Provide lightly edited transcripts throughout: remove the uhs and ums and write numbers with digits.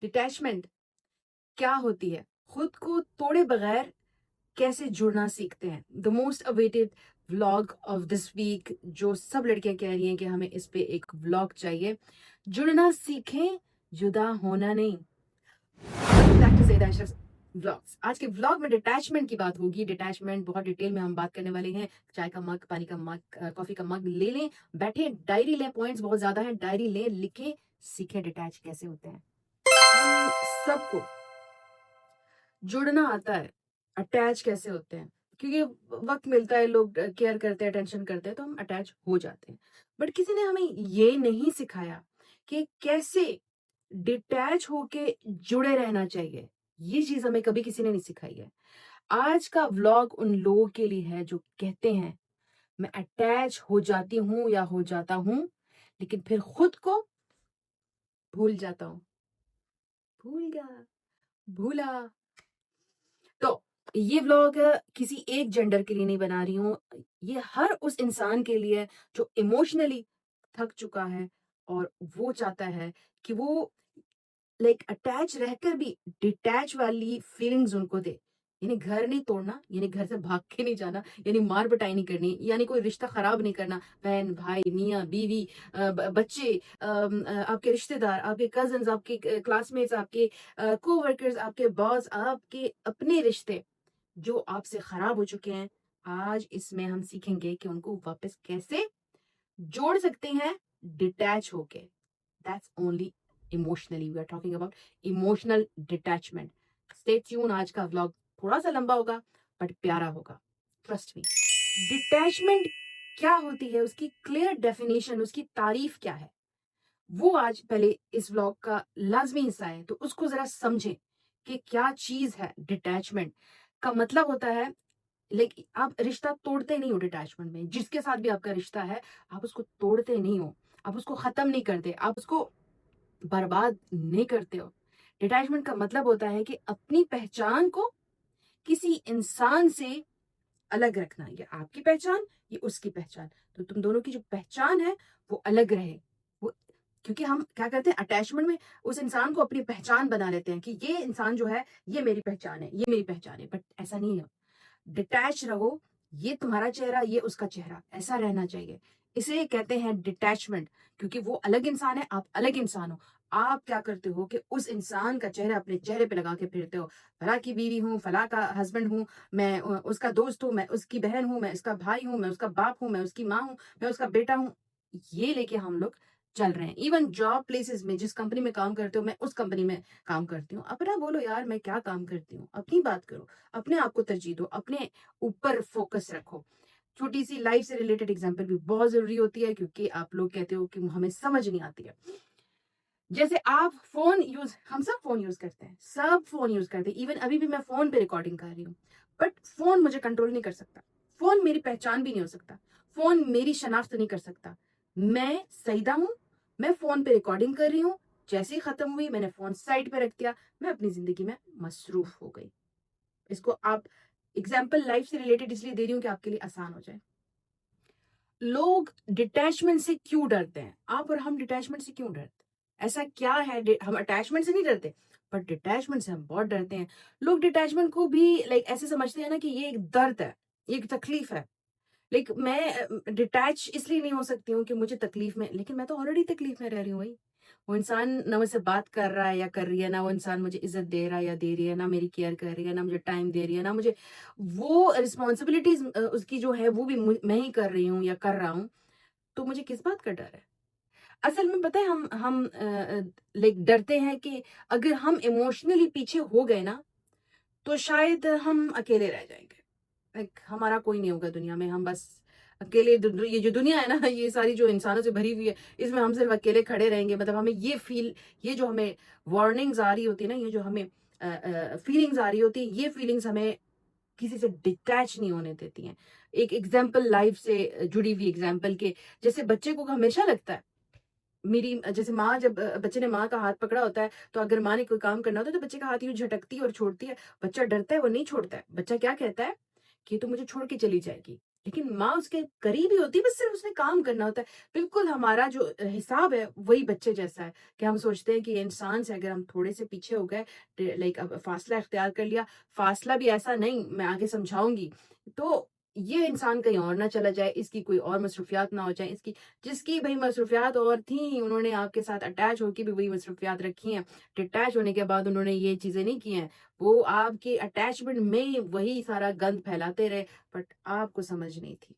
Detachment क्या होती है? खुद को तोड़े बगैर कैसे जुड़ना सीखते हैं? The most awaited vlog of this week, जो सब लड़कियां कह रही हैं कि हमें इस पे एक व्लॉग चाहिए। जुड़ना सीखें, जुदा होना नहीं। Back to Saeeda Ashraf vlogs. आज के व्लॉग में डिटैचमेंट की बात होगी। डिटैचमेंट बहुत डिटेल में हम बात करने वाले हैं। चाय का मग, पानी का मग, कॉफी का मग ले लें, बैठे, डायरी लें। पॉइंट्स बहुत ज्यादा हैं, डायरी लें, लिखें, सीखें डिटैच कैसे होते हैं। हम सबको जुड़ना आता है, अटैच कैसे होते हैं, क्योंकि वक्त मिलता है, लोग केयर करते हैं, अटेंशन करते हैं, तो हम अटैच हो जाते हैं। बट किसी ने हमें ये नहीं सिखाया कि कैसे डिटैच होके जुड़े रहना चाहिए। ये चीज हमें कभी किसी ने नहीं सिखाई है। आज का व्लॉग उन लोगों के लिए है जो कहते हैं मैं अटैच हो जाती हूँ या हो जाता हूँ, लेकिन फिर खुद को भूल जाता हूँ। भूल गया, भूला। तो ये व्लॉग किसी एक जेंडर के लिए नहीं बना रही हूँ। ये हर उस इंसान के लिए है जो इमोशनली थक चुका है और वो चाहता है कि वो लाइक अटैच रहकर भी डिटैच वाली फीलिंग्स उनको दे। यानी घर नहीं तोड़ना, यानी घर से भाग के नहीं जाना, यानी मार पिटाई नहीं करनी, यानी कोई रिश्ता खराब नहीं करना। बहन भाई, मियाँ बीवी, बच्चे, आपके रिश्तेदार, आपके कजन्स, आपके क्लासमेट्स, आपके कोवर्कर्स, आपके बॉस, आपके अपने रिश्ते जो आपसे खराब हो चुके हैं। आज इसमें हम सीखेंगे कि उनको वापस कैसे जोड़ सकते हैं डिटैच होके। That's only emotionally, we are talking about emotional detachment. Stay tune, आज का व्लॉग थोड़ा सा लंबा होगा बट प्यारा होगा, ट्रस्ट मी। डिटैचमेंट क्या होती है, उसकी क्लियर डेफिनेशन, उसकी तारीफ क्या है, वो आज पहले इस व्लॉग का लाजमी हिस्सा है, तो उसको जरा समझें कि क्या चीज है डिटैचमेंट। का मतलब होता है, लेकिन आप रिश्ता तोड़ते नहीं हो डिटैचमेंट में। जिसके साथ भी आपका रिश्ता है, आप उसको तोड़ते नहीं हो, आप उसको खत्म नहीं करते, आप उसको बर्बाद नहीं करते हो। डिटैचमेंट का मतलब होता है कि अपनी पहचान को किसी इंसान से अलग रखना। ये आपकी पहचान, ये उसकी पहचान, तो तुम दोनों की जो पहचान है वो अलग रहे। वो, क्योंकि हम क्या करते हैं अटैचमेंट में, उस इंसान को अपनी पहचान बना लेते हैं कि ये इंसान जो है ये मेरी पहचान है, ये मेरी पहचान है। बट ऐसा नहीं है। डिटैच रहो, ये तुम्हारा चेहरा, ये उसका चेहरा, ऐसा रहना चाहिए। इसे कहते हैं डिटैचमेंट, क्योंकि वो अलग इंसान है, आप अलग इंसान हो। आप क्या करते हो कि उस इंसान का चेहरा अपने चेहरे पे लगा के फिरते हो। फला की बीवी हूँ, फला का हस्बैंड हूँ, मैं उसका दोस्त हूँ, मैं उसकी बहन हूँ, मैं उसका भाई हूँ, मैं उसका बाप हूँ, मैं उसकी माँ हूँ, मैं उसका बेटा हूँ। ये लेके हम लोग चल रहे हैं। इवन जॉब प्लेसेस में, जिस कंपनी में काम करते हो, मैं उस कंपनी में काम करती हूँ। अपना बोलो यार, मैं क्या काम करती हूँ, अपनी बात करो, अपने आप को तरजीह दो, अपने ऊपर फोकस रखो। छोटी सी लाइफ से रिलेटेड एग्जांपल भी बहुत जरूरी होती है, क्योंकि आप लोग कहते हो कि हमें समझ नहीं आती है। जैसे आप फोन यूज, हम सब फोन यूज करते हैं, सब फोन यूज करते हैं। इवन अभी भी मैं फोन पे रिकॉर्डिंग कर रही हूँ, बट फोन मुझे कंट्रोल नहीं कर सकता। फोन मेरी पहचान भी नहीं हो सकता। फोन मेरी शनाख्त नहीं कर सकता। मैं सईदा हूँ, मैं फोन पे रिकॉर्डिंग कर रही हूँ। जैसे ही खत्म हुई, मैंने फोन साइड पे रख दिया, मैं अपनी जिंदगी में मसरूफ हो गई। इसको आप एग्जाम्पल लाइफ से रिलेटेड इसलिए दे रही हूँ कि आपके लिए आसान हो जाए। लोग डिटैचमेंट से क्यों डरते हैं? आप और हम डिटैचमेंट से क्यों डरते हैं? ऐसा क्या है? हम अटैचमेंट से नहीं डरते, पर डिटैचमेंट से हम बहुत डरते हैं। लोग डिटैचमेंट को भी लाइक ऐसे समझते हैं ना कि ये एक दर्द है, ये एक तकलीफ है। लाइक मैं डिटैच इसलिए नहीं हो सकती हूँ कि मुझे तकलीफ में, लेकिन मैं तो ऑलरेडी तकलीफ में रह रही हूँ भाई। वो इंसान ना मुझसे बात कर रहा है या कर रही है, ना वो इंसान मुझे इज्जत दे रहा है या दे रही है, ना मेरी केयर कर रही है, ना मुझे टाइम दे रही है, ना मुझे वो रिस्पॉन्सिबिलिटीज उसकी जो है वो भी मैं ही कर रही हूँ या कर रहा हूँ। तो मुझे किस बात का डर है? असल में पता है, हम लाइक डरते हैं कि अगर हम इमोशनली पीछे हो गए ना, तो शायद हम अकेले रह जाएंगे। लाइक हमारा कोई नहीं होगा दुनिया में, हम बस अकेले। ये जो दुनिया है ना, ये सारी जो इंसानों से भरी हुई है, इसमें हम सिर्फ अकेले खड़े रहेंगे। मतलब हमें ये फील, ये जो हमें वार्निंग्स आ रही होती है ना, ये जो हमें फीलिंग्स आ रही होती है, ये फीलिंग्स हमें किसी से डिटैच नहीं होने देती हैं। एक एग्जाम्पल लाइफ से जुड़ी हुई एग्जाम्पल के, जैसे बच्चे को हमेशा लगता है, मेरी जैसे माँ, जब बच्चे ने माँ का हाथ पकड़ा होता है, तो अगर माँ ने कोई काम करना होता है तो बच्चे का हाथ यूं झटकती है और छोड़ती है। बच्चा डरता है, वो नहीं छोड़ता है। बच्चा क्या कहता है कि तू मुझे छोड़ के चली जाएगी। लेकिन माँ उसके करीब ही होती है, बस सिर्फ उसने काम करना होता है। बिल्कुल हमारा जो हिसाब है वही बच्चे जैसा है कि हम सोचते हैं कि ये इंसान से अगर हम थोड़े से पीछे हो गए, लाइक अब फासला इख्तियार कर लिया, फासला भी ऐसा नहीं, मैं आगे समझाऊंगी, तो ये इंसान कहीं और ना चला जाए, इसकी कोई और मसरूफियात ना हो जाए, इसकी जिसकी भाई मसरूफियात और थी, उन्होंने आपके साथ अटैच होकर भी वही मसरूफियात रखी हैं, डिटैच होने के बाद उन्होंने ये चीजें नहीं की हैं, वो आपके अटैचमेंट में वही सारा गंद फैलाते रहे, बट आपको समझ नहीं थी।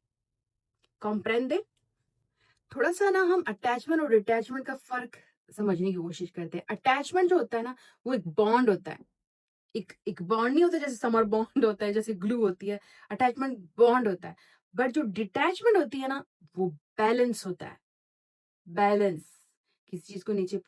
कॉम्प्रेंडे? थोड़ा सा ना हम अटैचमेंट और डिटैचमेंट का फर्क समझने की कोशिश करते हैं। अटैचमेंट जो होता है ना, वो एक बॉन्ड होता है। एक एक बॉन्ड नहीं होता जैसे समर बॉन्ड होता है, जैसे ग्लू होती है। अटैचमेंट बॉन्ड होता है। बट जो डिटैचमेंट होती है ना, वो बैलेंस होता है। बैलेंस। किसी चीज को नीचे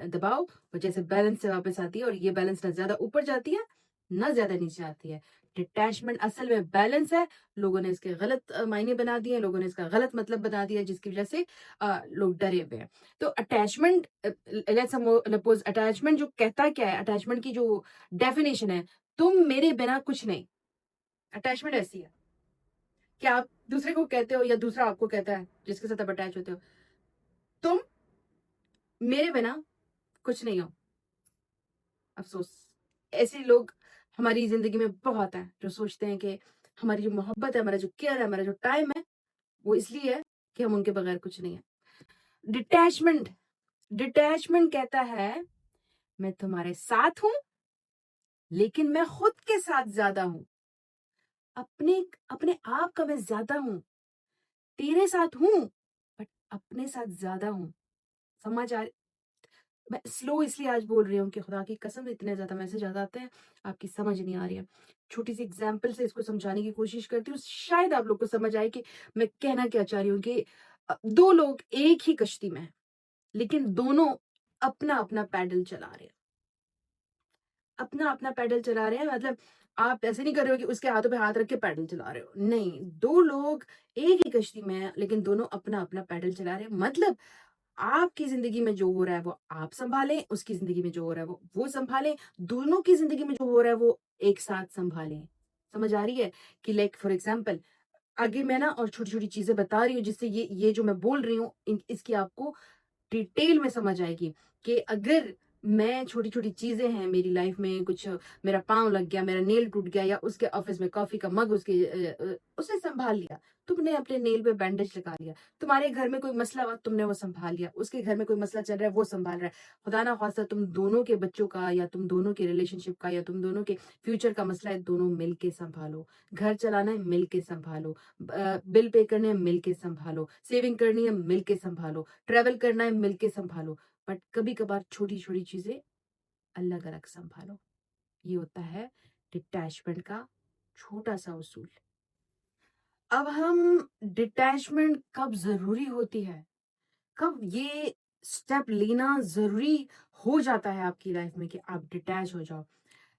दबाओ, और जैसे बैलेंस से वापस आती है, और ये बैलेंस ना ज्यादा ऊपर जाती है, ना ज्यादा नीचे आती है। डिटैचमेंट असल में बैलेंस है। लोगों ने इसके गलत मायने बना दिए, लोगों ने इसका गलत मतलब बना दिया, जिसकी वजह से लोग डरे हुए हैं। तो अटैचमेंट, लेट्स सपोज अटैचमेंट जो कहता क्या है, अटैचमेंट की जो डेफिनेशन है, तुम मेरे बिना कुछ नहीं। अटैचमेंट ऐसी है कि आप दूसरे को कहते हो या दूसरा आपको कहता है, जिसके साथ आप अटैच होते हो, तुम मेरे बिना कुछ नहीं हो। अफसोस, ऐसे लोग हमारी जिंदगी में बहुत हैं जो सोचते हैं कि हमारी जो मोहब्बत है, हमारा जो केयर है, हमारा जो टाइम है, वो इसलिए है कि हम उनके बगैर कुछ नहीं है। डिटैचमेंट, डिटैचमेंट कहता है मैं तुम्हारे साथ हूं, लेकिन मैं खुद के साथ ज्यादा हूं। अपने अपने आप का मैं ज्यादा हूं। तेरे साथ हूं, बट अपने साथ ज्यादा हूं। समझ आ? मैं स्लो इसलिए आज बोल रही हूँ कि खुदा की कसम इतने ज्यादा मैसेज आ जाते हैं, आपकी समझ नहीं आ रही है। छोटी सी एग्जाम्पल से इसको समझाने की कोशिश करती हूँ, शायद आप लोग को समझ आए कि मैं कहना क्या चाह रही हूँ। कि दो लोग एक ही कश्ती में हैं, लेकिन दोनों अपना अपना पैडल चला रहे हैं। अपना अपना पैडल चला रहे हैं, मतलब आप ऐसे नहीं कर रहे हो कि उसके हाथों पे हाथ रख के पैडल चला रहे हो, नहीं। दो लोग एक ही कश्ती में हैं, लेकिन दोनों अपना अपना पैडल चला रहे हैं। मतलब आपकी जिंदगी में जो हो रहा है वो आप संभालें, उसकी जिंदगी में जो हो रहा है वो संभालें, दोनों की जिंदगी में जो हो रहा है वो एक साथ संभालें। समझ आ रही है? कि लाइक फॉर एग्जाम्पल, आगे मैं ना और छोटी छोटी चीजें बता रही हूँ, जिससे ये जो मैं बोल रही हूँ इसकी आपको डिटेल में समझ आएगी। कि अगर मैं छोटी छोटी चीजें हैं मेरी लाइफ में, कुछ मेरा पाँव लग गया, मेरा नेल टूट गया, या उसके ऑफिस में कॉफी का मग उसने संभाल लिया, तुमने अपने नेल पे बैंडेज लगा लिया। तुम्हारे घर में कोई मसला हुआ, तुमने वो संभाल लिया। उसके घर में कोई मसला चल रहा है, वो संभाल रहा है। खुदा ना खास्ता तुम दोनों के बच्चों का, या तुम दोनों के रिलेशनशिप का, या तुम दोनों के फ्यूचर का मसला है, दोनों मिल के संभालो। घर चलाना है, मिल के संभालो। बिल पे करने हैं, मिल के संभालो। सेविंग करनी है, मिल के संभालो। ट्रेवल करना है, मिल के संभालो। बट कभी कभार छोटी छोटी चीजें अलग अलग संभालो। ये होता है डिटैचमेंट का छोटा सा उसूल। अब हम डिटैचमेंट कब जरूरी होती है, कब ये स्टेप लेना जरूरी हो जाता है आपकी लाइफ में कि आप डिटैच हो जाओ,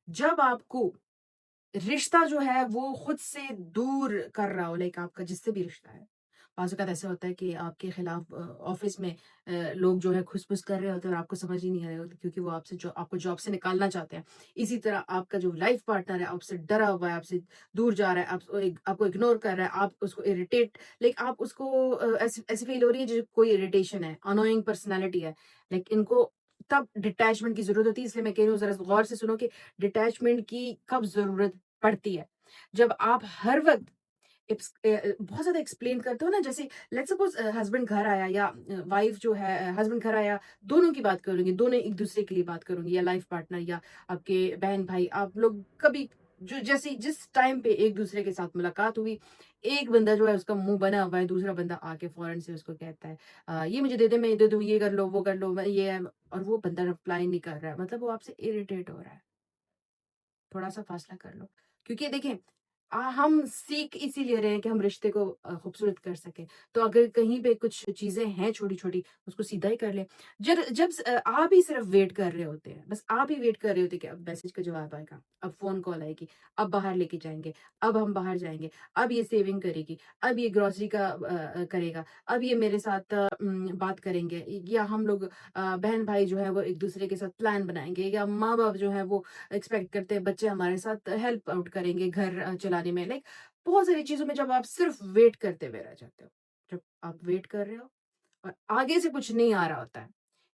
जब आपको रिश्ता जो है वो खुद से दूर कर रहा हो। लाइक आपका जिससे भी रिश्ता है, बाज़ औक़ात ऐसा होता है कि आपके खिलाफ ऑफिस में लोग जो है खुस-फुस कर रहे होते हैं और आपको समझ ही नहीं आ रहा होता, क्योंकि वो आपसे जो आपको जॉब से निकालना चाहते हैं। इसी तरह आपका जो लाइफ पार्टनर है आपसे डरा हुआ है, आपसे दूर जा रहा है, आपको इग्नोर कर रहा है, आप उसको इरिटेट, लाइक आप उसको ऐसे ऐसे फील हो रही है जैसे कोई इरिटेशन है, अनोइंग पर्सनैलिटी है। लाइक इनको तब डिटैचमेंट की ज़रूरत होती है। इसलिए मैं कह रही हूँ ज़रा गौर से सुनो कि डिटैचमेंट की कब ज़रूरत पड़ती है। जब आप हर वक़्त बहुत ज़्यादा एक्सप्लेन करते हो ना, जैसे लेट्स सपोज़ हस्बैंड घर आया, या वाइफ जो है हस्बैंड घर आया, दोनों की बात करूँगी, दोनों एक दूसरे के लिए बात करूँगी, या लाइफ पार्टनर, या आपके बहन भाई, आप लोग कभी जो जैसे जिस टाइम पे एक दूसरे के साथ मुलाकात हुई, एक बंदा जो है उसका मुँह बना हुआ है, दूसरा बंदा आके फ़ौरन से उसको कहता है ये मुझे दे दे, मैं ये दे दूँ, ये कर लो, वो कर लो, मैं ये है, और वो बंदा रिप्लाई नहीं कर रहा है, मतलब वो आपसे इरिटेट हो रहा है। थोड़ा-सा फ़ासला कर लो। क्योंकि देखिए हम सीख इसीलिए रहे हैं कि हम रिश्ते को खूबसूरत कर सकें। तो अगर कहीं पे कुछ चीज़ें हैं छोटी-छोटी, उसको सीधा ही कर लें। आप ही सिर्फ़ वेट कर रहे होते हैं, बस आप ही वेट कर रहे होते हैं कि अब मैसेज का जवाब आएगा, अब फ़ोन कॉल आएगी, अब बाहर लेके जाएँगे, अब हम बाहर जाएँगे, अब ये सेविंग करेगी, अब ये ग्रोसरी का करेगा, अब ये मेरे साथ बात करेंगे, या हम लोग बहन-भाई जो है वो एक-दूसरे के साथ प्लान बनाएँगे, या माँ-बाप जो है वो एक्सपेक्ट करते हैं बच्चे हमारे साथ हेल्प आउट करेंगे घर चलाने चलाने में, लाइक बहुत सारी चीज़ों में जब आप सिर्फ वेट करते हुए रह जाते हो। जब आप वेट कर रहे हो और आगे से कुछ नहीं आ रहा होता है,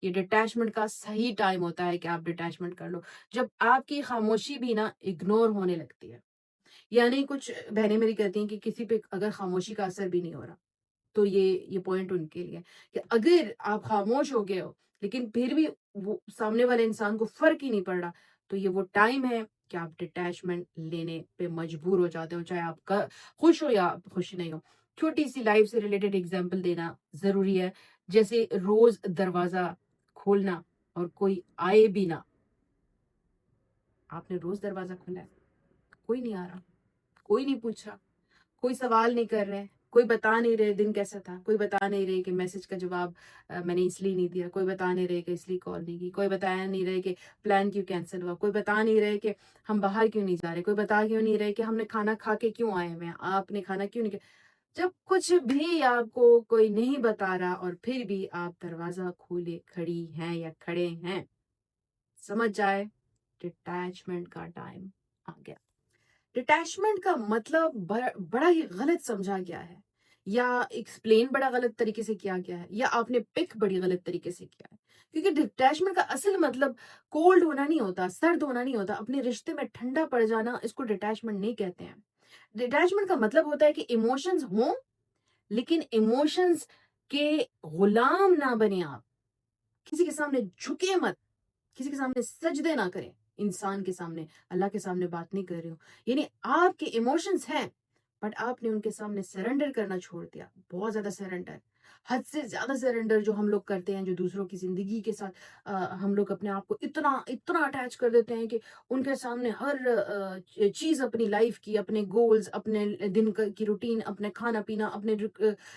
ये डिटैचमेंट का सही टाइम होता है कि आप डिटैचमेंट कर लो। जब आपकी खामोशी भी ना इग्नोर होने लगती है। यानी कुछ बहनें मेरी कहती हैं कि किसी पे अगर खामोशी का असर भी नहीं हो रहा, तो ये पॉइंट उनके लिए कि अगर आप खामोश हो गए हो, लेकिन फिर भी वो सामने वाले इंसान को फ़र्क ही नहीं पड़ रहा, तो ये वो टाइम है कि आप डिटैचमेंट लेने पे मजबूर हो जाते हो, चाहे आप क खुश हो या आप खुश नहीं हो। छोटी-सी लाइफ़ से रिलेटेड एग्ज़ाम्पल देना ज़रूरी है, जैसे रोज़ दरवाज़ा खोलना और कोई आए भी ना। आपने रोज़ दरवाज़ा खोला है, कोई नहीं आ रहा, कोई नहीं पूछ रहा। कोई सवाल नहीं कर रहे, कोई बता नहीं रहे दिन कैसा था, कोई बता नहीं रहे कि मैसेज का जवाब मैंने इसलिए नहीं दिया, कोई बता नहीं रहे कि इसलिए कॉल नहीं की, कोई बताया नहीं रहे कि प्लान क्यों कैंसल हुआ, कोई बता नहीं रहे कि हम बाहर क्यों नहीं जा रहे, कोई बता क्यों नहीं रहे कि हमने खाना खा के क्यों आए हुए हैं, आपने खाना क्यों नहीं खाया। जब कुछ भी आपको कोई नहीं बता रहा और फिर भी आप दरवाज़ा खोले खड़ी हैं या खड़े हैं, समझ जाए डिटैचमेंट का टाइम आ गया। डिटैचमेंट का मतलब बड़ा ही गलत समझा गया है, या एक्सप्लेन बड़ा गलत तरीके से किया गया है, या आपने पिक बड़ी गलत तरीके से किया है। क्योंकि डिटैचमेंट का असल मतलब कोल्ड होना नहीं होता, सर्द होना नहीं होता, अपने रिश्ते में ठंडा पड़ जाना, इसको डिटैचमेंट नहीं कहते हैं। डिटैचमेंट का मतलब होता है कि इमोशंस हों, लेकिन इमोशंस के गुलाम ना बने आप। किसी के सामने झुके मत, किसी के सामने सजदे ना करें, इंसान के सामने, अल्लाह के सामने बात नहीं कर रही हूँ। यानी आपके इमोशंस हैं, बट आपने उनके सामने सरेंडर करना छोड़ दिया। बहुत ज़्यादा सरेंडर, हद से ज़्यादा सरेंडर जो हम लोग करते हैं, जो दूसरों की ज़िंदगी के साथ हम लोग अपने आप को इतना इतना अटैच कर देते हैं कि उनके सामने हर चीज़ अपनी लाइफ की, अपने गोल्स, अपने दिन की रूटीन, अपने खाना-पीना, अपने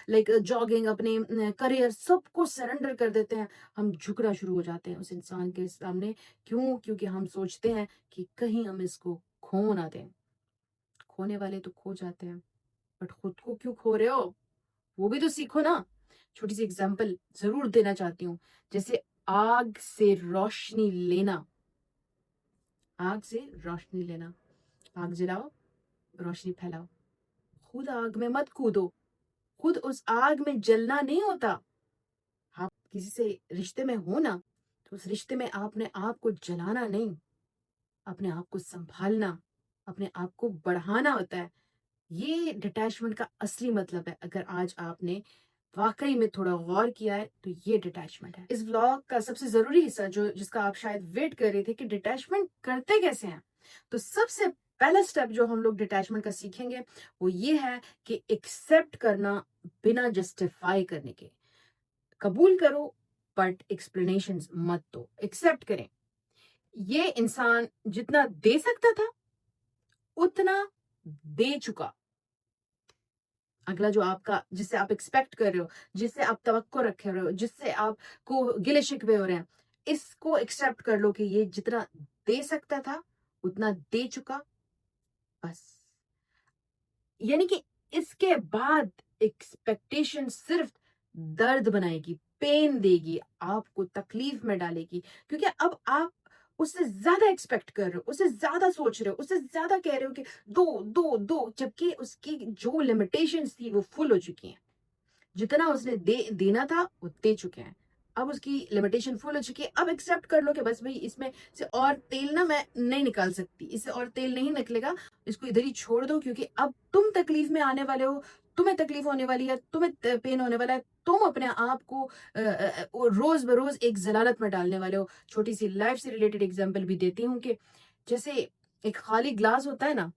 लाइक जॉगिंग, अपने करियर सबको सरेंडर कर देते हैं। हम झुकना शुरू हो जाते हैं उस इंसान के सामने। क्यों? क्योंकि हम सोचते हैं कि कहीं हम इसको खो ना दें। खोने वाले तो खो जाते हैं, बट खुद को क्यों खो रहे हो? वो भी तो सीखो ना। छोटी सी एग्जांपल ज़रूर देना चाहती हूँ। जैसे आग से रोशनी लेना, आग से रोशनी लेना। आग जलाओ, रोशनी फैलाओ। खुद आग में मत कूदो, खुद उस आग में जलना नहीं होता। आप किसी से रिश्ते में हो ना, तो उस रिश्ते में आपने आप को जलाना नहीं, अपने आप को संभालना, अपने आप को बढ़ाना होता है। ये डिटैचमेंट का असली मतलब है। अगर आज आपने वाकई में थोड़ा गौर किया है, तो ये डिटैचमेंट है। इस व्लॉग का सबसे जरूरी हिस्सा जो जिसका आप शायद वेट कर रहे थे कि डिटैचमेंट करते कैसे हैं, तो सबसे पहला स्टेप जो हम लोग डिटैचमेंट का सीखेंगे वो ये है कि एक्सेप्ट करना बिना जस्टिफाई करने के। कबूल करो, बट एक्सप्लेनेशंस मत दो, एक्सेप्ट करें। ये इंसान जितना दे सकता था उतना दे चुका। अगला जो आपका, जिससे आप एक्सपेक्ट कर रहे हो, जिससे आप तवक्को रखे रहे हो, जिससे आपको गिले शिकवे हो रहे हैं, इसको एक्सेप्ट कर लो कि ये जितना दे सकता था उतना दे चुका, बस। यानी कि इसके बाद एक्सपेक्टेशन सिर्फ दर्द बनाएगी, पेन देगी, आपको तकलीफ में डालेगी, क्योंकि अब आप उससे ज्यादा एक्सपेक्ट कर रहे हो, उससे ज्यादा सोच रहे हो, उससे ज्यादा कह रहे हो कि दो दो दो, जबकि उसकी जो लिमिटेशंस थी वो फुल हो चुकी हैं। जितना उसने देना था वो दे चुके हैं। अब उसकी लिमिटेशन फुल हो चुकी है। अब एक्सेप्ट कर लो कि बस भाई इसमें से और तेल ना मैं नहीं निकाल सकती, इससे और तेल नहीं निकलेगा, इसको इधर ही छोड़ दो, क्योंकि अब तुम तकलीफ में आने वाले हो, तुम्हें तकलीफ होने वाली है, तुम्हें पेन होने वाला है, तुम अपने आप को रोज बरोज एक जलालत में डालने वाले हो। छोटी सी लाइफ से रिलेटेड एग्जाम्पल भी देती हूँ कि जैसे एक खाली ग्लास होता है ना,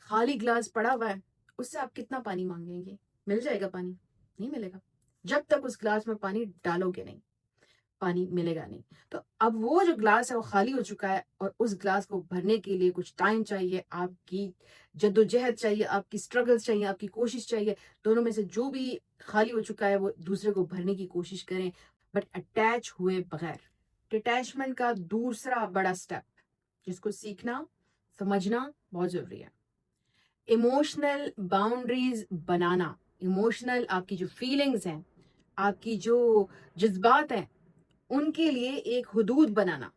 खाली ग्लास पड़ा हुआ है, उससे आप कितना पानी मांगेंगे? मिल जाएगा पानी? नहीं मिलेगा। जब तक उस ग्लास में पानी डालोगे नहीं, पानी मिलेगा नहीं। तो अब वो जो ग्लास है वो खाली हो चुका है, और उस ग्लास को भरने के लिए कुछ टाइम चाहिए, आपकी जद्दोजहद चाहिए, आपकी स्ट्रगल्स चाहिए, आपकी कोशिश चाहिए। दोनों में से जो भी खाली हो चुका है वो दूसरे को भरने की कोशिश करें, बट अटैच हुए बगैर। डिटैचमेंट का दूसरा बड़ा स्टेप, जिसको सीखना, समझना बहुत जरूरी है, इमोशनल बाउंड्रीज बनाना। इमोशनल, आपकी जो फीलिंग्स हैं, आपकी जो जज्बात हैं, उनके लिए एक हुदूद बनाना।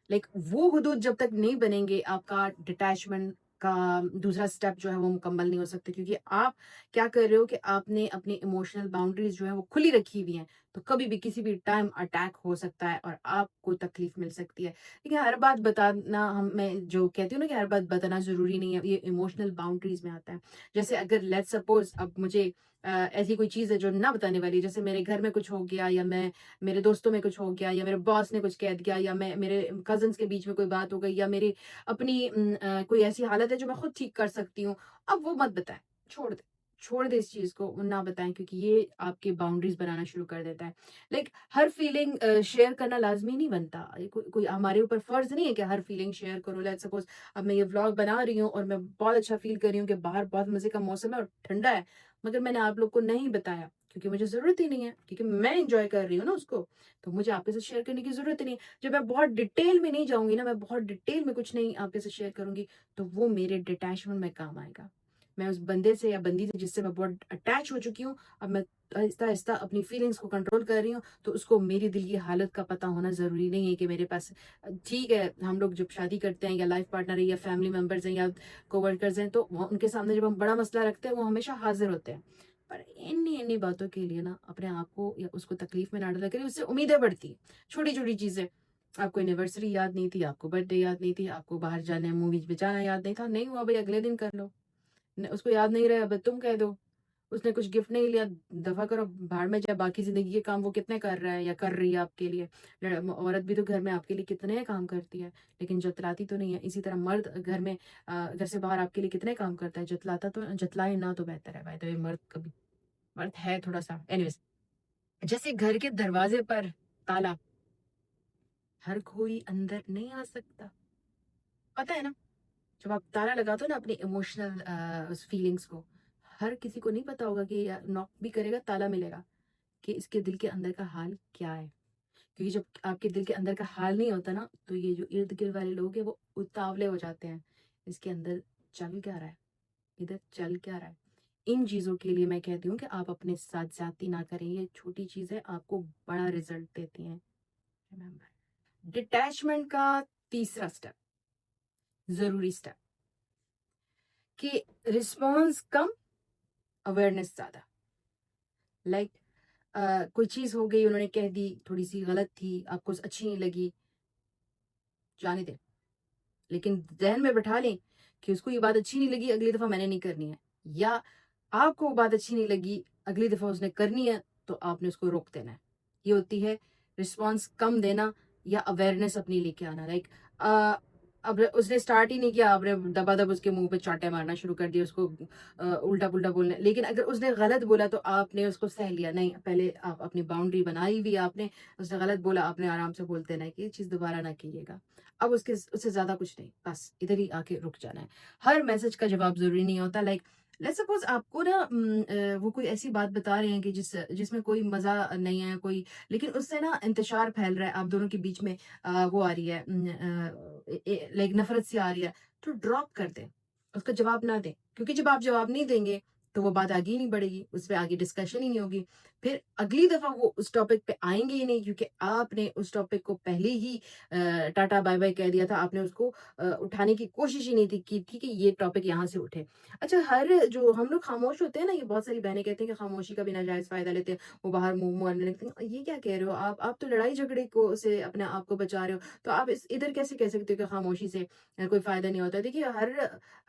लाइक वो हुदूद जब तक नहीं बनेंगे, आपका डिटैचमेंट आपका दूसरा स्टेप जो है वो मुकम्मल नहीं हो सकता, क्योंकि आप क्या कर रहे हो कि आपने अपनी इमोशनल बाउंड्रीज जो है वो खुली रखी हुई हैं। तो कभी भी किसी भी टाइम अटैक हो सकता है और आपको तकलीफ मिल सकती है। देखिए, हर बात बताना, हम मैं जो कहती हूँ ना कि हर बात बताना ज़रूरी नहीं है, ये इमोशनल बाउंड्रीज में आता है। जैसे अगर लेट्स सपोज़ अब मुझे ऐसी कोई चीज़ है जो ना बताने वाली है, जैसे मेरे घर में कुछ हो गया, या मैं मेरे दोस्तों में कुछ हो गया, या मेरे बॉस ने कुछ कह दिया, या मैं मेरे कज़िन्स के बीच में कोई बात हो गई, या मेरी अपनी कोई ऐसी हालत है जो मैं खुद ठीक कर सकती हूँ, अब वो मत बताएँ, छोड़ दें। छोड़ दें इस चीज़ को, ना बताएँ, क्योंकि ये आपकी बाउंड्रीज़ बनाना शुरू कर देता है। लाइक हर फीलिंग शेयर करना लाज़मी नहीं बनता। ये कोई कोई हमारे ऊपर फ़र्ज़ नहीं है कि हर फीलिंग शेयर करो। लेट्स सपोज़ अब मैं ये व्लॉग बना रही हूँ और मैं बहुत अच्छा फ़ील कर रही हूँ कि बाहर बहुत मज़े का मौसम है और ठंडा है, मगर मैंने आप लोग को नहीं बताया, क्योंकि मुझे ज़रूरत ही नहीं है, क्योंकि मैं एन्जॉय कर रही हूँ ना उसको, तो मुझे आपके साथ शेयर करने की ज़रूरत ही नहीं है। जब मैं बहुत डिटेल में नहीं जाऊँगी ना, मैं बहुत डिटेल में कुछ नहीं आपके साथ शेयर करूँगी, तो वो मेरे डिटैचमेंट में काम आएगा। मैं उस बंदे से या बंदी से जिससे मैं बहुत अटैच हो चुकी हूँ, अब मैं आहिस्ता-आहिस्ता अपनी फीलिंग्स को कंट्रोल कर रही हूँ, तो उसको मेरी दिल की हालत का पता होना ज़रूरी नहीं है कि मेरे पास ठीक है, हम लोग जब शादी करते हैं, या लाइफ़ पार्टनर है, या फैमिली मेंबर्स हैं, या कोवर्कर्स हैं, तो वो उनके सामने जब हम बड़ा मसला रखते हैं, वो हमेशा हाज़िर होते हैं। पर इन्हीं-इन्हीं बातों के लिए ना अपने आप को या उसको तकलीफ में ना डाला करें, उससे उम्मीदें बढ़ती हैं। छोटी-छोटी चीज़ें, आपको एनिवर्सरी याद नहीं थी, आपको बर्थडे याद नहीं थी, आपको बाहर जाना है, मूवीज़ में जाना याद नहीं था, नहीं हुआ भई अगले दिन कर लो। न उसको याद नहीं रहा, अब तुम कह दो। उसने कुछ गिफ्ट नहीं लिया, दफ़ा करो, भाड़ में जाए, बाकी ज़िंदगी के काम वो कितने कर रहा है या कर रही है आपके लिए। औरत भी तो घर में आपके लिए कितने काम करती है, लेकिन जतलाती तो नहीं है। इसी तरह मर्द घर में घर से बाहर आपके लिए कितने काम करता है, जतलाए ना तो बेहतर है। बाय द वे, मर्द है थोड़ा-सा एनीवेज़। जैसे घर के दरवाज़े पर ताला, हर कोई अंदर नहीं आ सकता, पता है ना? जब आप ताला लगाते हो ना अपनी इमोशनल उस फीलिंग्स को, हर किसी को नहीं पता होगा कि नॉक भी करेगा, ताला मिलेगा, कि इसके दिल के अंदर का हाल क्या है। क्योंकि जब आपके दिल के अंदर का हाल नहीं होता ना, तो ये जो इर्द-गिर्द वाले लोग हैं वो उतावले हो जाते हैं। इसके अंदर चल क्या रहा है? इधर चल क्या रहा है? इन चीज़ों के लिए मैं कहती हूँ कि आप अपने साथ ज़्यादती ना करें। ये छोटी चीज़ें आपको बड़ा रिज़ल्ट देती हैं। रिमेंबर, डिटैचमेंट का तीसरा स्टेप, ज़रूरी स्टेप, कि रिस्पॉन्स कम, अवेयरनेस ज़्यादा। लाइक कोई चीज़ हो गई, उन्होंने कह दी, थोड़ी-सी गलत थी, आपको अच्छी नहीं लगी, जाने दें। लेकिन ज़हन में बिठा लें कि उसको ये बात अच्छी नहीं लगी, अगली दफ़ा मैंने नहीं करनी है। या आपको वो बात अच्छी नहीं लगी, अगली दफ़ा उसने करनी है, तो आपने उसको रोक देना है। ये होती है रिस्पॉन्स कम देना, या अवेयरनेस अपनी लेके आना। लाइक अ, अब उसने स्टार्ट ही नहीं किया, आपने दबा-दब उसके मुँह पे चाँटे मारना शुरू कर दिए, उसको उल्टा-पुल्टा बोलने। लेकिन अगर उसने गलत बोला तो आपने उसको सह लिया, नहीं, पहले आप अपनी बाउंड्री बनाई हुई है आपने, उसने गलत बोला, आपने आराम से बोल देना है कि ये चीज़ दोबारा ना कीजिएगा। अब उससे ज़्यादा कुछ नहीं, बस इधर ही आके रुक जाना है। हर मैसेज का जवाब ज़रूरी नहीं होता। लाइक लेट्स सपोज़ आपको ना वो कोई ऐसी बात बता रहे हैं कि जिसमें कोई मज़ा नहीं है, कोई, लेकिन उससे ना इंतशार फैल रहा है, आप दोनों के बीच में वो आ रही है, लाइक नफ़रत सी आ रही है, तो ड्रॉप कर दें, उसका जवाब ना दें। क्योंकि जब आप जवाब नहीं देंगे, तो वो बात आगे ही नहीं बढ़ेगी, उस पे आगे डिस्कशन ही नहीं होगी। फिर अगली दफ़ा वो उस टॉपिक पे आएँगे ही नहीं, क्योंकि आपने उस टॉपिक को पहले ही टाटा बाय-बाय कह दिया था। आपने उसको उठाने की कोशिश ही नहीं थी की थी कि ये टॉपिक यहाँ से उठे। अच्छा, हर जो हम लोग खामोश होते हैं ना, ये बहुत सारी बहनें कहती हैं कि खामोशी का भी नाजायज़ फ़ायदा लेते हैं, वो बाहर मुँह मारने लगती हैं। ये क्या कह रहे हो आप? आप तो लड़ाई झगड़े को से अपने आप को बचा रहे हो, तो आप इस इधर कैसे कह सकते हो कि खामोशी से कोई फ़ायदा नहीं होता है? देखिए, हर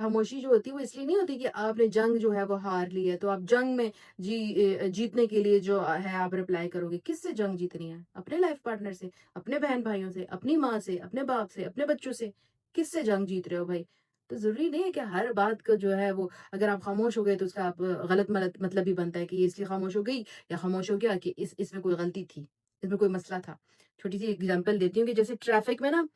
खामोशी जो होती है वो इसलिए नहीं होती कि आपने जंग जो है वो हार ली है, तो आप जंग में जीतने के लिए जो है आप रिप्लाई करोगे। किससे जंग जीतनी है? अपने लाइफ़ पार्टनर से, अपने बहन-भाइयों से, अपनी माँ से, अपने बाप से, अपने बच्चों से। किससे जंग जीत रहे हो भाई? तो ज़रूरी नहीं है कि हर बात को जो है वो, अगर आप खामोश हो गए तो उसका आप गलत-मलत मतलब भी बनता है कि ये इसलिए खामोश हो गई या खामोश हो गया कि इसमें कोई गलती थी, इसमें कोई मसला था। छोटी-सी एग्ज़ाम्पल देती हूँ कि जैसे ट्रैफ़िक में ना,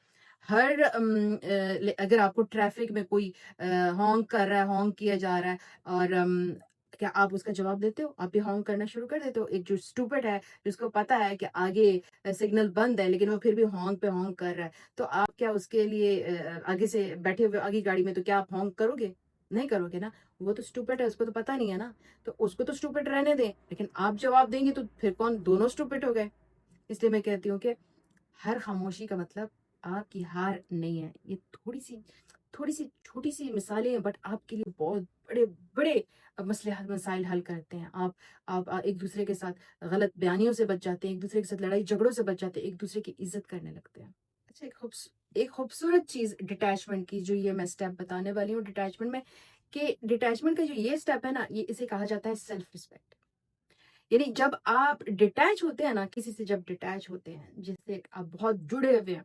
हर अगर आपको ट्रैफ़िक में कोई हॉन्क कर रहा है, हॉन्क किया जा रहा है, और क्या आप उसका जवाब देते हो? आप भी हॉन्क करना शुरू कर देते हो? एक जो स्टूपिड है, जिसको पता है कि आगे सिग्नल बंद है, लेकिन वो फिर भी हॉन्क पे हॉन्क कर रहा है, तो आप क्या उसके लिए आगे से बैठे हुए आगे गाड़ी में, तो क्या आप हॉन्क करोगे? नहीं करोगे ना। वो तो स्टूपिड है, उसको तो पता नहीं है ना, तो उसको तो स्टूपिड रहने दें, लेकिन आप जवाब देंगे तो फिर कौन, दोनों स्टूपिड हो गए। इसलिए मैं कहती हूँ कि हर खामोशी का मतलब आपकी हार नहीं है। ये थोड़ी-सी थोड़ी सी छोटी सी मिसालें हैं, बट आपके लिए बहुत बड़े बड़े मसले मसाइल हल करते हैं। आप एक दूसरे के साथ गलत बयानियों से बच जाते हैं, एक दूसरे के साथ लड़ाई झगड़ों से बच जाते हैं, एक दूसरे की इज्जत करने लगते हैं। अच्छा, एक खूबसूरत चीज डिटैचमेंट की जो ये मैं स्टेप बताने वाली हूँ डिटैचमेंट में, कि डिटैचमेंट का जो ये स्टेप है ना, ये इसे कहा जाता है सेल्फ रिस्पेक्ट। यानी जब आप डिटैच होते हैं ना, किसी से जब डिटैच होते हैं जिससे आप बहुत जुड़े हुए हैं,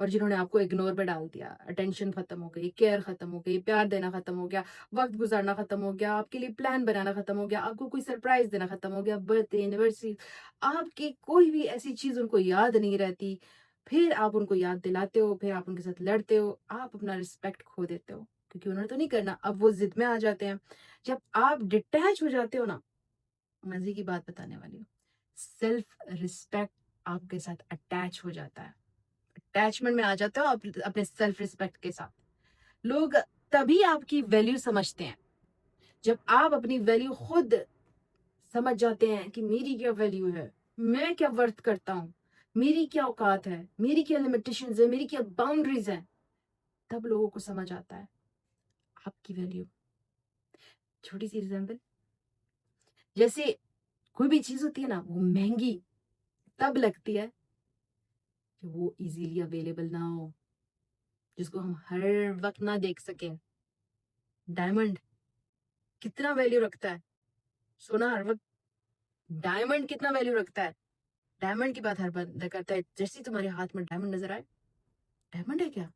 और जिन्होंने आपको इग्नोर पे डाल दिया, अटेंशन खत्म हो गई, केयर खत्म हो गई, प्यार देना खत्म हो गया, वक्त गुजारना खत्म हो गया, आपके लिए प्लान बनाना खत्म हो गया, आपको कोई सरप्राइज देना खत्म हो गया, बर्थडे एनिवर्सरी, आपकी कोई भी ऐसी चीज उनको याद नहीं रहती, फिर आप उनको याद दिलाते हो, फिर आप उनके साथ लड़ते हो, आप अपना रिस्पेक्ट खो देते हो, क्योंकि उन्होंने तो नहीं करना, अब वो जिद में आ जाते हैं। जब आप डिटैच हो जाते हो ना, मजे की बात बताने वाली हूँ, सेल्फ रिस्पेक्ट आपके साथ अटैच हो जाता है, अटैचमेंट में आ जाते हो आप अपने सेल्फ रिस्पेक्ट के साथ। लोग तभी आपकी वैल्यू समझते हैं जब आप अपनी वैल्यू खुद समझ जाते हैं कि मेरी क्या वैल्यू है, मैं क्या वर्थ करता हूँ, मेरी क्या औकात है, मेरी क्या लिमिटेशंस है, मेरी क्या बाउंड्रीज है। तब लोगों को समझ आता है आपकी वैल्यू। छोटी सी एग्जाम्पल, जैसे कोई भी चीज होती है ना, वो महंगी तब लगती है कि वो इजीली अवेलेबल ना हो, जिसको हम हर वक्त ना देख सके। डायमंड कितना वैल्यू रखता है, सोना हर वक्त, डायमंड कितना वैल्यू रखता है, डायमंड की बात हर बंदा करता है, जैसे ही तुम्हारे हाथ में डायमंड नजर आए, डायमंड है क्या?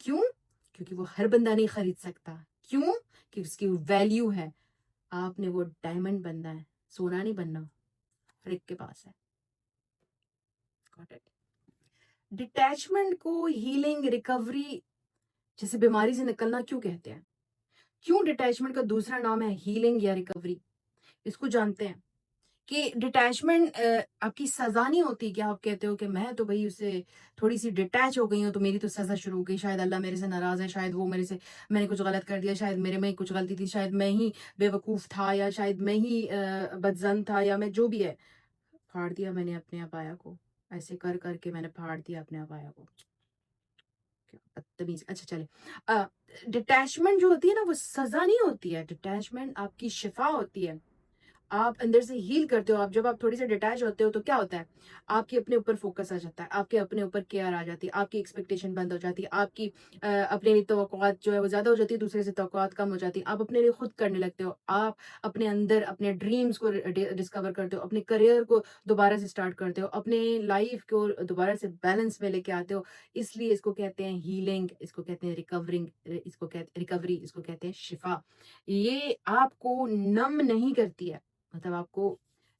क्यों? क्योंकि वो हर बंदा नहीं खरीद सकता। क्यों? कि उसकी वैल्यू है। आपने वो डायमंड बनना है, सोना नहीं बनना, हर एक के पास है। Got it? डिटैचमेंट को हीलिंग, रिकवरी, जैसे बीमारी से निकलना क्यों कहते हैं? क्यों डिटैचमेंट का दूसरा नाम है हीलिंग या रिकवरी? इसको जानते हैं कि डिटैचमेंट आपकी सजा नहीं होती कि आप कहते हो कि मैं तो भाई उससे थोड़ी सी डिटैच हो गई हूँ तो मेरी तो सजा शुरू हो गई, शायद अल्लाह मेरे से नाराज है, शायद वो मेरे से, मैंने कुछ गलत कर दिया, शायद मेरे में कुछ गलती थी, शायद मैं ही बेवकूफ था, या शायद मैं ही बदजन था, या मैं जो भी है, फाड़ दिया मैंने अपने अबाया को, ऐसे कर करके मैंने फाड़ दिया अपने अबाया को। क्या बदतमीज। अच्छा चले, डिटैचमेंट जो होती है ना, वो सजा नहीं होती है, डिटैचमेंट आपकी शिफा होती है। आप अंदर से हील करते हो। आप जब आप थोड़ी सी डिटैच होते हो तो क्या होता है, आपके अपने ऊपर फोकस आ जाता है, आपके अपने ऊपर केयर आ जाती है, आपकी एक्सपेक्टेशन बंद हो जाती है, आपकी अपने लिए तवक्कुआत जो है वो ज्यादा हो जाती है, दूसरे से तवक्कुआत कम हो जाती है, आप अपने लिए खुद करने लगते हो, आप अपने अंदर अपने ड्रीम्स को डिस्कवर करते हो, अपने करियर को दोबारा से स्टार्ट करते हो, अपने लाइफ को दोबारा से बैलेंस में लेके आते हो। इसलिए इसको कहते हैं हीलिंग, इसको कहते हैं रिकवरिंग, इसको कहते रिकवरी, इसको कहते हैं शिफा। ये आपको नम नहीं करती है, मतलब आपको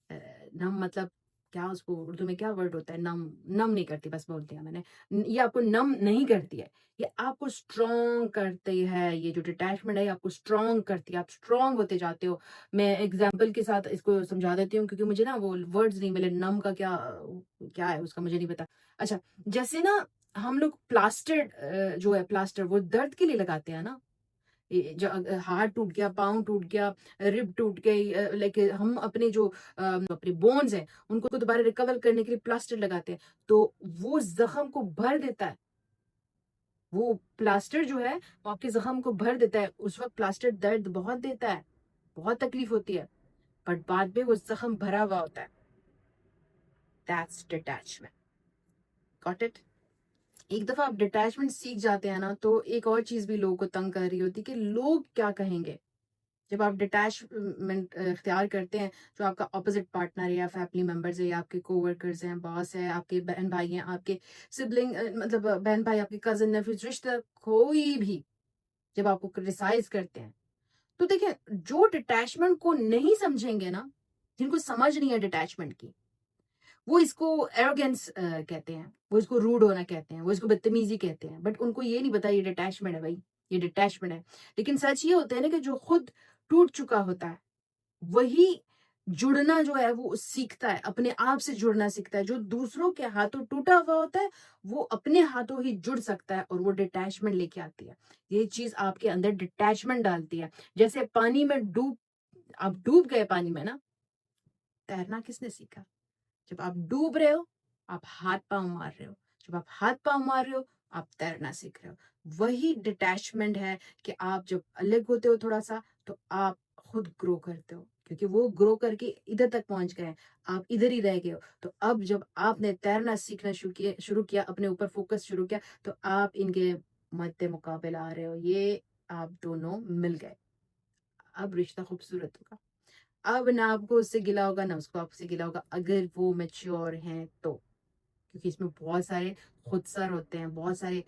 नम मतलब क्या, उसको उर्दू में क्या वर्ड होता है, नम, नम नहीं करती, बस बोल दिया मैंने। ये आपको नम नहीं करती है, ये आपको स्ट्रॉन्ग करती है। ये जो डिटैचमेंट है ये आपको स्ट्रॉन्ग करती है, आप स्ट्रॉन्ग होते जाते हो। मैं एग्जाम्पल के साथ इसको समझा देती हूँ, क्योंकि मुझे ना वो वर्ड्स नहीं मिले, नम का क्या क्या है उसका मुझे नहीं पता। अच्छा, जैसे ना हम लोग प्लास्टर जो है, प्लास्टर वो दर्द के लिए लगाते हैं ना, हाथ टूट गया, पाँव टूट गया, रिब टूट गई, लाइक हम अपने जो अपने बोन्स हैं उनको दोबारा रिकवर करने के लिए प्लास्टर लगाते हैं, तो वो जख्म को भर देता है। वो प्लास्टर जो है वो आपके जख्म को भर देता है। उस वक्त प्लास्टर दर्द बहुत देता है, बहुत तकलीफ होती है, बट बाद में वो जख्म भरा हुआ होता है। That's detachment. Got it? एक दफा आप डिटैचमेंट सीख जाते हैं ना, तो एक और चीज भी लोगों को तंग कर रही होती है कि लोग क्या कहेंगे। जब आप डिटैचमेंट इख्तियार करते हैं, जो आपका ऑपोजिट पार्टनर है, या फैमिली मेंबर्स है, या आपके कोवर्कर्स हैं, बॉस है, आपके बहन भाई हैं, आपके सिबलिंग, मतलब बहन भाई, आपके कजन नेफ्यू, रिश्ता कोई भी, जब आपको क्रिटिसाइज करते हैं, तो देखिए, जो डिटैचमेंट को नहीं समझेंगे ना, जिनको समझ नहीं है डिटैचमेंट की, वो इसको एरोगेंस कहते हैं, वो इसको रूड होना कहते हैं, वो इसको बदतमीजी कहते हैं, बट उनको ये नहीं पता ये डिटैचमेंट है भाई, ये डिटैचमेंट है। लेकिन सच ये होता है ना कि जो खुद टूट चुका होता है वही जुड़ना जो है वो सीखता है, अपने आप से जुड़ना सीखता है। जो दूसरों के हाथों टूटा हुआ होता है वो अपने हाथों ही जुड़ सकता है, और वो डिटैचमेंट लेके आती है। ये चीज आपके अंदर डिटैचमेंट डालती है। जैसे पानी में आप डूब गए पानी में ना, तैरना किसने सीखा? जब आप डूब रहे हो, आप हाथ पांव मार रहे हो, जब आप हाथ पांव मार रहे हो आप तैरना सीख रहे हो। वही डिटैचमेंट है कि आप जब अलग होते हो थोड़ा सा, तो आप खुद ग्रो करते हो, क्योंकि वो ग्रो करके इधर तक पहुंच गए, आप इधर ही रह गए हो। तो अब जब आपने तैरना सीखना शुरू किया, अपने ऊपर फोकस शुरू किया, तो आप इनके मद्दे मुकाबले आ रहे हो, ये आप दोनों मिल गए। अब रिश्ता खूबसूरत होगा। अब ना आपको उससे गिला होगा, ना उसको आपसे गिला होगा, अगर वो मैच्योर हैं तो। क्योंकि इसमें बहुत सारे खुदसर होते हैं, बहुत सारे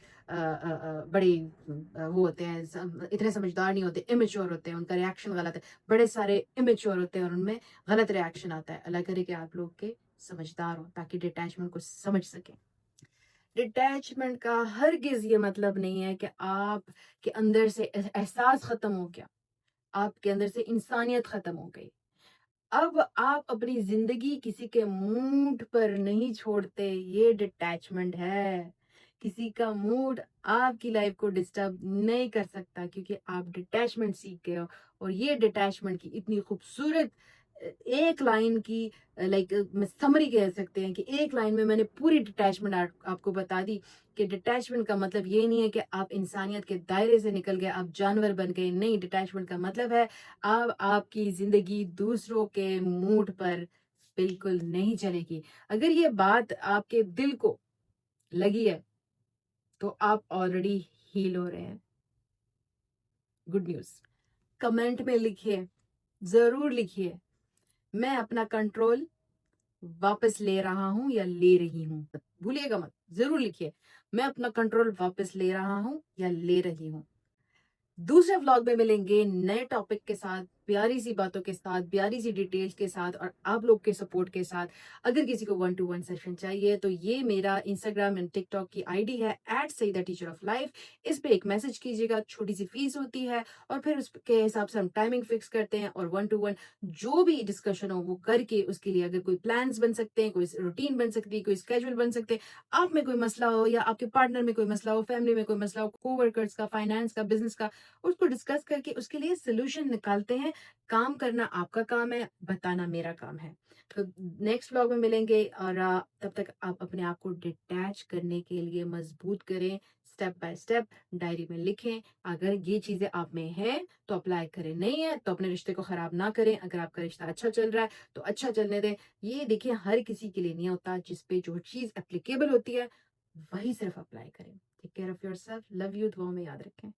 बड़े वो होते हैं, इतने समझदार नहीं होते, इमेच्योर होते हैं, उनका रिएक्शन गलत है। बड़े सारे इमेच्योर होते हैं और उनमें गलत रिएक्शन आता है। अल्लाह करे कि आप लोग के समझदार हो, ताकि डिटैचमेंट को समझ सकें। डिटैचमेंट का हरगिज ये मतलब नहीं है कि आप के अंदर से एहसास खत्म हो गया, आपके अंदर से इंसानियत खत्म हो गई। अब आप अपनी जिंदगी किसी के मूड पर नहीं छोड़ते, ये डिटैचमेंट है। किसी का मूड आपकी लाइफ को डिस्टर्ब नहीं कर सकता, क्योंकि आप डिटैचमेंट सीख गए हो। और ये डिटैचमेंट की इतनी खूबसूरत एक लाइन की लाइक समरी कह सकते हैं कि एक लाइन में मैंने पूरी डिटैचमेंट आपको बता दी कि डिटैचमेंट का मतलब ये नहीं है कि आप इंसानियत के दायरे से निकल गए, आप जानवर बन गए। नहीं, डिटैचमेंट का मतलब है अब आपकी जिंदगी दूसरों के मूड पर बिल्कुल नहीं चलेगी। अगर ये बात आपके दिल को लगी है, तो आप ऑलरेडी हील हो रहे हैं। Good news. कमेंट में लिखिए, जरूर लिखिए, मैं अपना कंट्रोल वापस ले रहा हूं या ले रही हूं। भूलिएगा मत, जरूर लिखिए, मैं अपना कंट्रोल वापस ले रहा हूं या ले रही हूं। दूसरे व्लॉग में मिलेंगे नए टॉपिक के साथ, प्यारी सी बातों के साथ, प्यारी सी डिटेल्स के साथ, और आप लोग के सपोर्ट के साथ। अगर किसी को 1-to-1 सेशन चाहिए तो ये मेरा इंस्टाग्राम एंड टिकटॉक की आईडी है @SayeeTheTeacherOfLife। इस पे एक मैसेज कीजिएगा, छोटी सी फीस होती है, और फिर उसके हिसाब से हम टाइमिंग फिक्स करते हैं, और 1-to-1 जो भी डिस्कशन हो वो करके, उसके लिए अगर कोई प्लान्स बन सकते हैं, कोई रूटीन बन सकती है, कोई स्केड्यूल बन सकते हैं, आप में कोई मसला हो या आपके पार्टनर में कोई मसला हो, फैमिली में कोई मसला हो, कोवर्कर्स का, फाइनेंस का, बिजनेस का, उसको डिस्कस करके उसके लिए सोल्यूशन निकालते हैं। काम करना आपका काम है, बताना मेरा काम है। तो नेक्स्ट व्लॉग में मिलेंगे, और तब तक आप अपने आप को डिटैच करने के लिए मजबूत करें, स्टेप बाय स्टेप डायरी में लिखें। अगर ये चीजें आप में है तो अप्लाई करें, नहीं है तो अपने रिश्ते को खराब ना करें। अगर आपका रिश्ता अच्छा चल रहा है तो अच्छा चलने दें। ये देखिए, हर किसी के लिए नहीं होता, जिसपे जो चीज एप्लीकेबल होती है वही सिर्फ अप्लाई करें। Take care of yourself, love you, दुआ में याद रखें।